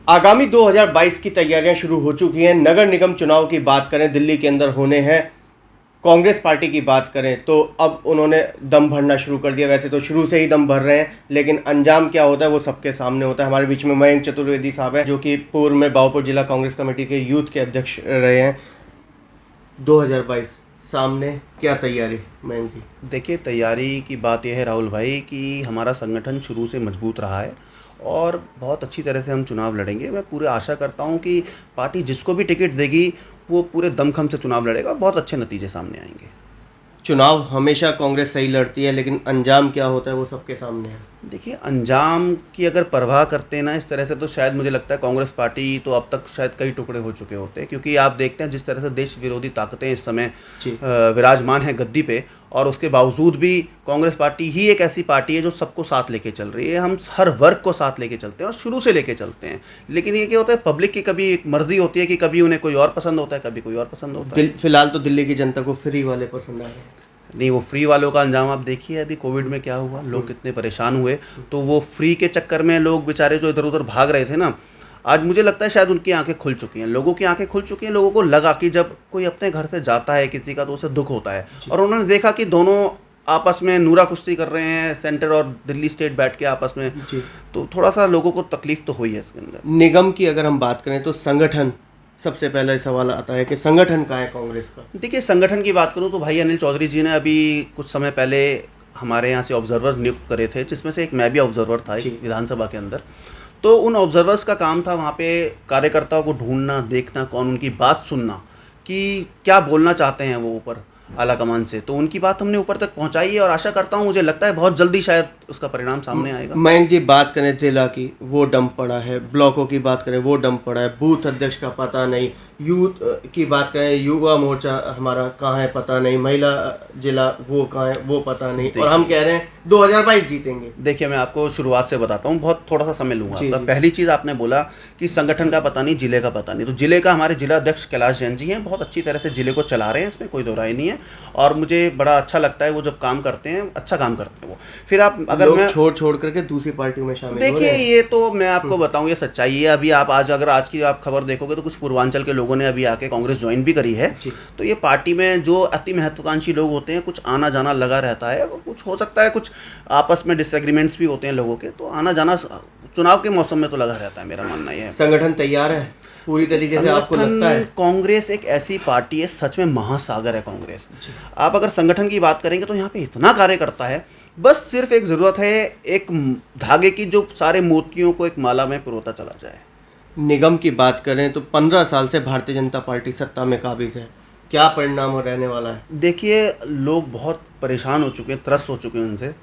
आगामी 2022 की तैयारियां शुरू हो चुकी हैं। नगर निगम चुनाव की बात करें, दिल्ली के अंदर होने हैं। कांग्रेस पार्टी की बात करें तो अब उन्होंने दम भरना शुरू कर दिया। वैसे तो शुरू से ही दम भर रहे हैं, लेकिन अंजाम क्या होता है वो सबके सामने होता है। हमारे बीच में मयंक चतुर्वेदी साहब हैं, जो कि पूर्व में बाउपुर जिला कांग्रेस कमेटी के यूथ के अध्यक्ष रहे हैं। 2022 सामने, क्या तैयारी मयंक जी? देखिए, तैयारी की बात यह है राहुल भाई कि हमारा संगठन शुरू से मजबूत रहा है और बहुत अच्छी तरह से हम चुनाव लड़ेंगे। मैं पूरी आशा करता हूं कि पार्टी जिसको भी टिकट देगी वो पूरे दमखम से चुनाव लड़ेगा और बहुत अच्छे नतीजे सामने आएंगे। चुनाव हमेशा कांग्रेस सही लड़ती है, लेकिन अंजाम क्या होता है वो सबके सामने है। देखिए, अंजाम की अगर परवाह करते हैं ना इस तरह से, तो शायद मुझे लगता है कांग्रेस पार्टी तो अब तक शायद कई टुकड़े हो चुके होते हैं, क्योंकि आप देखते हैं जिस तरह से देश विरोधी ताकतें इस समय विराजमान हैं गद्दी पे, और उसके बावजूद भी कांग्रेस पार्टी ही एक ऐसी पार्टी है जो सबको साथ लेके चल रही है। हम हर वर्ग को साथ लेके चलते हैं और शुरू से लेके चलते हैं। लेकिन ये क्या होता है, पब्लिक की कभी एक मर्जी होती है कि कभी उन्हें कोई और पसंद होता है, कभी कोई और पसंद होता है। फिलहाल तो दिल्ली की जनता को फ्री वाले पसंद आ रहे हैं। नहीं, वो फ्री वालों का अंजाम आप देखिए, अभी कोविड में क्या हुआ, लोग कितने परेशान हुए। तो वो फ्री के चक्कर में लोग बेचारे जो इधर उधर भाग रहे थे ना, आज मुझे लगता है शायद उनकी आंखें खुल चुकी हैं, लोगों की आंखें खुल चुकी हैं। लोगों को लगा कि जब कोई अपने घर से जाता है किसी का तो उसे दुख होता है, और उन्होंने देखा कि दोनों आपस में नूरा कुश्ती कर रहे हैं, सेंटर और दिल्ली स्टेट बैठ के आपस में, तो थोड़ा सा लोगों को तकलीफ तो हुई है इसके अंदर। निगम की अगर हम बात करें तो संगठन, सबसे पहला सवाल आता है कि संगठन कहाँ है कांग्रेस का? देखिए, संगठन की बात करूं तो भाई अनिल चौधरी जी ने अभी कुछ समय पहले हमारे यहाँ से ऑब्जर्वर नियुक्त करे थे, जिसमें से एक मैं भी ऑब्जर्वर था विधानसभा के अंदर। तो उन ऑब्जर्वर्स का काम था वहाँ पे कार्यकर्ताओं को ढूंढना, देखना, कौन उनकी बात सुनना कि क्या बोलना चाहते हैं वो ऊपर आला कमान से। तो उनकी बात हमने ऊपर तक पहुँचाई है और आशा करता हूँ, मुझे लगता है बहुत जल्दी शायद उसका परिणाम सामने आएगा। मयंक जी, बात करें जिला की, वो डंप पड़ा है। ब्लॉकों की बात करें, वो डंप पड़ा है। बूथ अध्यक्ष का पता नहीं। यूथ की बात करें, युवा मोर्चा हमारा कहाँ है पता नहीं। महिला जिला वो कहाँ है वो पता नहीं, और हम कह रहे हैं 2022 जीतेंगे। देखिए, मैं आपको शुरुआत से बताता हूँ, बहुत थोड़ा सा समय लूँगा आपका। पहली चीज़ आपने बोला कि संगठन का पता नहीं, जिले का पता नहीं। तो जिले का हमारे जिला अध्यक्ष कैलाश जैन जी हैं, बहुत अच्छी तरह से जिले को चला रहे हैं, इसमें कोई दो राय नहीं है। और मुझे बड़ा अच्छा लगता है वो जब काम करते हैं, अच्छा काम करते हैं वो। फिर आप अगर मैं छोड़ करके दूसरी पार्टियों में शामिल, देखिए, ये तो मैं आपको बताऊं, ये सच्चाई है। अभी आप अगर आज की आप खबर देखोगे तो कुछ पूर्वांचल के लोगों ने अभी आके कांग्रेस ज्वाइन भी करी है। तो ये पार्टी में जो अति महत्वाकांक्षी लोग होते हैं, कुछ आना जाना लगा रहता है। कुछ हो सकता है, कुछ आपस में डिसएग्रीमेंट्स भी होते हैं लोगों के, तो आना जाना चुनाव के मौसम में तो लगा रहता है। मेरा मानना यह है। संगठन तैयार है पूरी तरीके से, आपको लगता है? कांग्रेस एक ऐसी पार्टी है, सच में महासागर है कांग्रेस। आप अगर संगठन की बात करेंगे तो यहाँ पे इतना कार्य करता है, बस सिर्फ एक ज़रूरत है, एक धागे की जो सारे मोतियों को एक माला में पिरोता चला जाए। निगम की बात करें तो 15 साल से भारतीय जनता पार्टी सत्ता में काबिज है। क्या परिणाम रहने वाला है? देखिए, लोग बहुत परेशान हो चुके हैं, त्रस्त हो चुके हैं उनसे।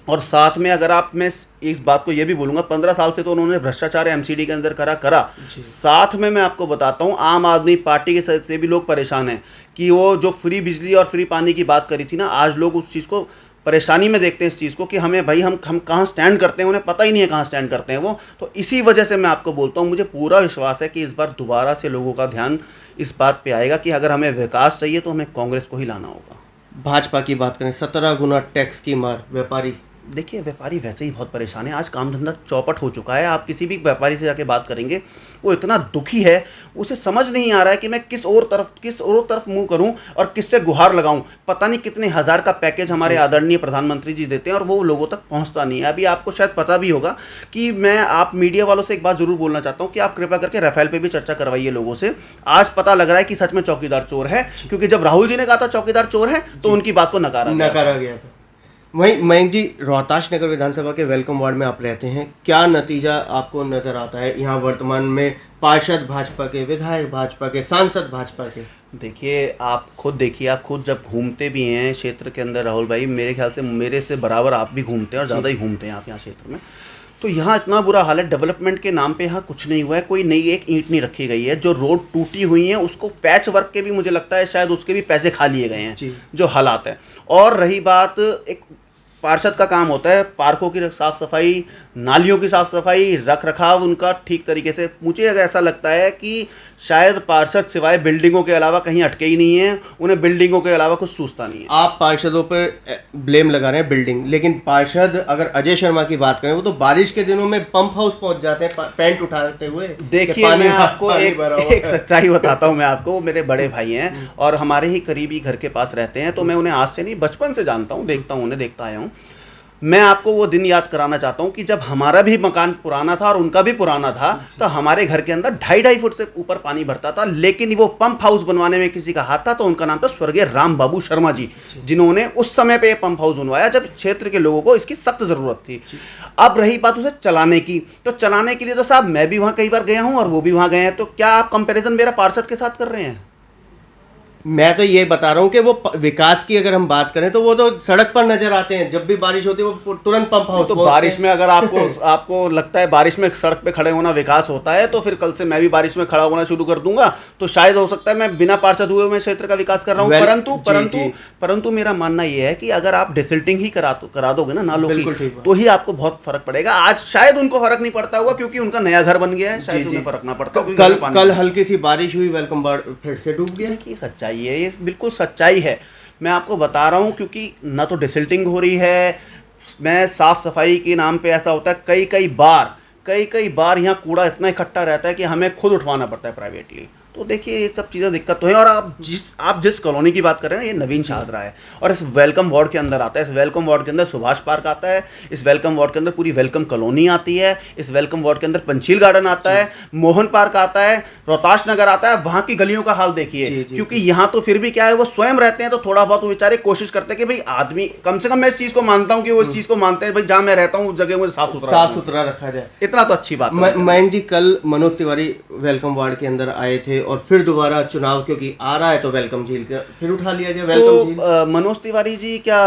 और साथ में अगर मैं इस बात को ये भी बोलूँगा, 15 साल से तो उन्होंने भ्रष्टाचार एमसीडी के अंदर करा। साथ में मैं आपको बताता हूँ, आम आदमी पार्टी के से भी लोग परेशान हैं कि वो जो फ्री बिजली और फ्री पानी की बात करी थी ना, आज लोग उस चीज़ को परेशानी में देखते हैं, इस चीज़ को कि हमें भाई हम कहाँ स्टैंड करते हैं, उन्हें पता ही नहीं है कहाँ स्टैंड करते हैं वो। तो इसी वजह से मैं आपको बोलता हूँ, मुझे पूरा विश्वास है कि इस बार दोबारा से लोगों का ध्यान इस बात पे आएगा कि अगर हमें विकास चाहिए तो हमें कांग्रेस को ही लाना होगा। भाजपा की बात करें, 17 गुना टैक्स की मार व्यापारी। देखिए, व्यापारी वैसे ही बहुत परेशान है। आज काम धंधा चौपट हो चुका है। आप किसी भी व्यापारी से जाके बात करेंगे, वो इतना दुखी है, उसे समझ नहीं आ रहा है कि मैं किस और तरफ मुंह करूं और किससे गुहार लगाऊं। पता नहीं कितने हज़ार का पैकेज हमारे आदरणीय प्रधानमंत्री जी देते हैं और वो लोगों तक पहुंचता नहीं है। अभी आपको शायद पता भी होगा कि आप मीडिया वालों से एक बात जरूर बोलना चाहता हूँ कि आप कृपया करके राफेल पे भी चर्चा करवाइए लोगों से। आज पता लग रहा है कि सच में चौकीदार चोर है, क्योंकि जब राहुल जी ने कहा था चौकीदार चोर है तो उनकी बात को नकारा गया था। वहीं मयंक जी, रोहतास नगर विधानसभा के वेलकम वार्ड में आप रहते हैं, क्या नतीजा आपको नजर आता है यहाँ वर्तमान में? पार्षद भाजपा के, विधायक भाजपा के, सांसद भाजपा के। देखिए, आप खुद देखिए, आप खुद जब घूमते भी हैं क्षेत्र के अंदर राहुल भाई, मेरे ख्याल से मेरे से बराबर आप भी घूमते हैं और ज़्यादा ही घूमते हैं आप यहाँ क्षेत्र में। तो यहाँ इतना बुरा हाल है, डेवलपमेंट के नाम पे यहाँ कुछ नहीं हुआ है। कोई नई एक ईंट नहीं रखी गई है। जो रोड टूटी हुई हैं उसको पैच वर्क के भी मुझे लगता है शायद उसके भी पैसे खा लिए गए हैं, जो हालात है। और रही बात, एक पार्षद का काम होता है पार्कों की साफ सफाई, नालियों की साफ सफाई, रख रखाव उनका ठीक तरीके से, मुझे अगर ऐसा लगता है कि शायद पार्षद सिवाय बिल्डिंगों के अलावा कहीं अटके ही नहीं है, उन्हें बिल्डिंगों के अलावा कुछ सूझता नहीं है। आप पार्षदों पर ब्लेम लगा रहे हैं बिल्डिंग, लेकिन पार्षद अगर अजय शर्मा की बात करें वो तो बारिश के दिनों में पंप हाउस पहुंच जाते हैं पेंट उठाते हुए। देखिए मैं आपको एक सच्चाई बताता हूँ, मैं आपको, वो मेरे बड़े भाई हैं और हमारे ही करीबी घर के पास रहते हैं, तो मैं उन्हें आज से नहीं बचपन से जानता हूँ, देखता हूँ, उन्हें देखता आया हूँ। मैं आपको वो दिन याद कराना चाहता हूँ कि जब हमारा भी मकान पुराना था और उनका भी पुराना था, तो हमारे घर के अंदर 2.5 फुट से ऊपर पानी भरता था, लेकिन वो पंप हाउस बनवाने में किसी का हाथ था, तो उनका नाम था स्वर्गीय राम बाबू शर्मा जी, जिन्होंने उस समय पे ये पंप हाउस बनवाया जब क्षेत्र के लोगों को इसकी सख्त जरूरत थी। अब रही बात उसे चलाने की, तो चलाने के लिए तो साहब मैं भी वहाँ कई बार गया हूँ और वो भी वहाँ गए हैं, तो क्या आप कंपेरिजन मेरा पार्षद के साथ कर रहे हैं? मैं तो ये बता रहा हूँ कि वो विकास की अगर हम बात करें तो वो तो सड़क पर नजर आते हैं, जब भी बारिश होती है वो तुरंत पंप हाउस। तो बारिश में अगर आपको लगता है बारिश में सड़क पे खड़े होना विकास होता है, तो फिर कल से मैं भी बारिश में खड़ा होना शुरू कर दूंगा, तो शायद हो सकता है मैं बिना पार्षद हुए मैं क्षेत्र का विकास कर रहा हूँ। परंतु मेरा मानना यह है कि अगर आप डिसिल्टिंग ही करा दोगे ना नालों की, तो ही आपको बहुत फर्क पड़ेगा। आज शायद उनको फर्क नहीं पड़ता होगा क्योंकि उनका नया घर बन गया है, शायद उन्हें फर्क ना पड़ता। कल हल्की सी बारिश हुई, वेलकम वार्ड फिर से डूब गया। देखिए सच्चाई है, ये बिल्कुल सच्चाई है, मैं आपको बता रहा हूँ, क्योंकि ना तो डिसिल्टिंग हो रही है, मैं साफ सफाई के नाम पे ऐसा होता है कई बार यहाँ कूड़ा इतना इकट्ठा रहता है कि हमें खुद उठवाना पड़ता है प्राइवेटली। तो देखिए ये सब चीज़ें दिक्कत तो है। और आप जिस कॉलोनी की बात कर रहे हैं, ये नवीन शाहदरा है और इस वेलकम वार्ड के अंदर आता है। इस वेलकम वार्ड के अंदर सुभाष पार्क आता है, इस वेलकम वार्ड के अंदर पूरी वेलकम कॉलोनी आती है, इस वेलकम वार्ड के अंदर पंचील गार्डन आता है, मोहन पार्क आता है, रोहताश नगर आता है। वहाँ की गलियों का हाल देखिए, क्योंकि यहाँ तो फिर भी क्या है, वो स्वयं रहते हैं, तो थोड़ा बहुत वो बेचारे कोशिश करते हैं कि भाई आदमी, कम से कम मैं इस चीज़ को मानता हूँ कि वो इस चीज़ को मानते हैं भाई जहाँ मैं रहता हूँ उस जगह मुझे साफ सुथरा रखा जाए, इतना तो अच्छी बात है। मयंक जी, कल मनोज तिवारी वेलकम वार्ड के अंदर आए थे और फिर दोबारा चुनाव क्योंकि आ रहा है तो वेलकम झील का फिर उठा लिया गया। वेलकम झील मनोज तिवारी जी क्या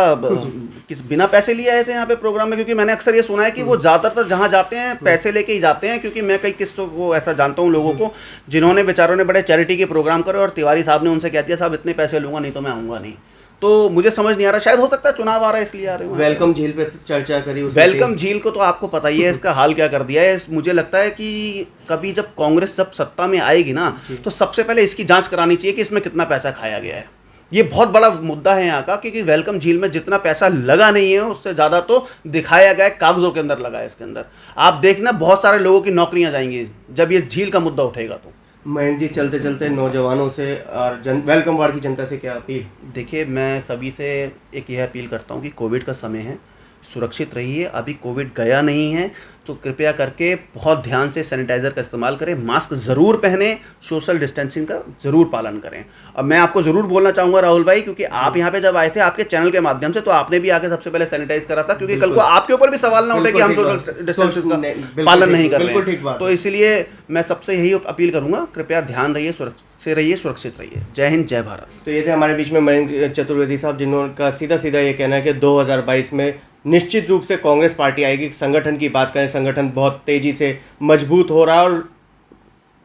किस बिना पैसे लिए आए थे यहाँ पे प्रोग्राम में? क्योंकि मैंने अक्सर ये सुना है कि वो ज्यादातर जहाँ जाते हैं पैसे लेके ही जाते हैं, क्योंकि मैं कई किस्तों को ऐसा जानता हूँ लोगों को जिन्होंने बेचारों ने बड़े चैरिटी के प्रोग्राम करे और तिवारी साहब ने उनसे कह दिया साहब इतने पैसे लूंगा नहीं तो मैं आऊंगा नहीं। तो मुझे समझ नहीं आ रहा, शायद हो सकता है चुनाव आ रहा है इसलिए आ रहे हो। वेलकम झील पे चर्चा करी, वेलकम झील को तो आपको पता ही है इसका हाल क्या कर दिया है। मुझे लगता है कि कभी जब कांग्रेस जब सत्ता में आएगी ना, तो सबसे पहले इसकी जांच करानी चाहिए कि इसमें कितना पैसा खाया गया है। ये बहुत बड़ा मुद्दा है यहाँ का, क्योंकि वेलकम झील में जितना पैसा लगा नहीं है उससे ज़्यादा तो दिखाया गया है, कागजों के अंदर लगा है। इसके अंदर आप देखना बहुत सारे लोगों की नौकरियां जाएंगी जब ये झील का मुद्दा उठेगा। तो मयंक जी, चलते चलते नौजवानों से और वेलकम वार्ड की जनता से क्या अपील? देखिए मैं सभी से एक यह अपील करता हूँ कि कोविड का समय है, सुरक्षित रहिए। अभी कोविड गया नहीं है, तो कृपया करके बहुत ध्यान से सैनिटाइज़र का इस्तेमाल करें, मास्क ज़रूर पहने, सोशल डिस्टेंसिंग का ज़रूर पालन करें। अब मैं आपको ज़रूर बोलना चाहूँगा राहुल भाई, क्योंकि आप यहाँ पे जब आए थे आपके चैनल के माध्यम से, तो आपने भी आके सबसे पहले सैनिटाइज करा था, क्योंकि कल को आपके ऊपर भी सवाल ना उठे कि हम सोशल डिस्टेंसिंग का पालन नहीं कर रहे हैं। तो इसलिए मैं सबसे यही अपील करूँगा, कृपया ध्यान रहिए, सुरक्षित रहिए। जय हिंद, जय भारत। तो ये थे हमारे बीच में मयंक चतुर्वेदी साहब, जिनका सीधा सीधा ये कहना है कि 2022 में निश्चित रूप से कांग्रेस पार्टी आएगी। संगठन की बात करें, संगठन बहुत तेजी से मजबूत हो रहा है और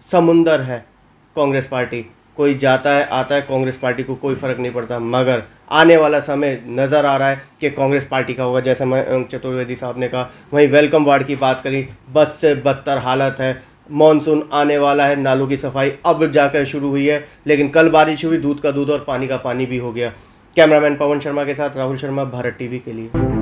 समुंदर है कांग्रेस पार्टी। कोई जाता है आता है, कांग्रेस पार्टी को कोई फर्क नहीं पड़ता, मगर आने वाला समय नज़र आ रहा है कि कांग्रेस पार्टी का होगा। जैसा मयंक चतुर्वेदी साहब ने कहा, वहीं वेलकम वार्ड की बात करी, बद से बदतर हालत है। मॉनसून आने वाला है, नालों की सफाई अब जाकर शुरू हुई है, लेकिन कल बारिश हुई, दूध का दूध और पानी का पानी भी हो गया। कैमरामैन पवन शर्मा के साथ राहुल शर्मा, भारत टीवी के लिए।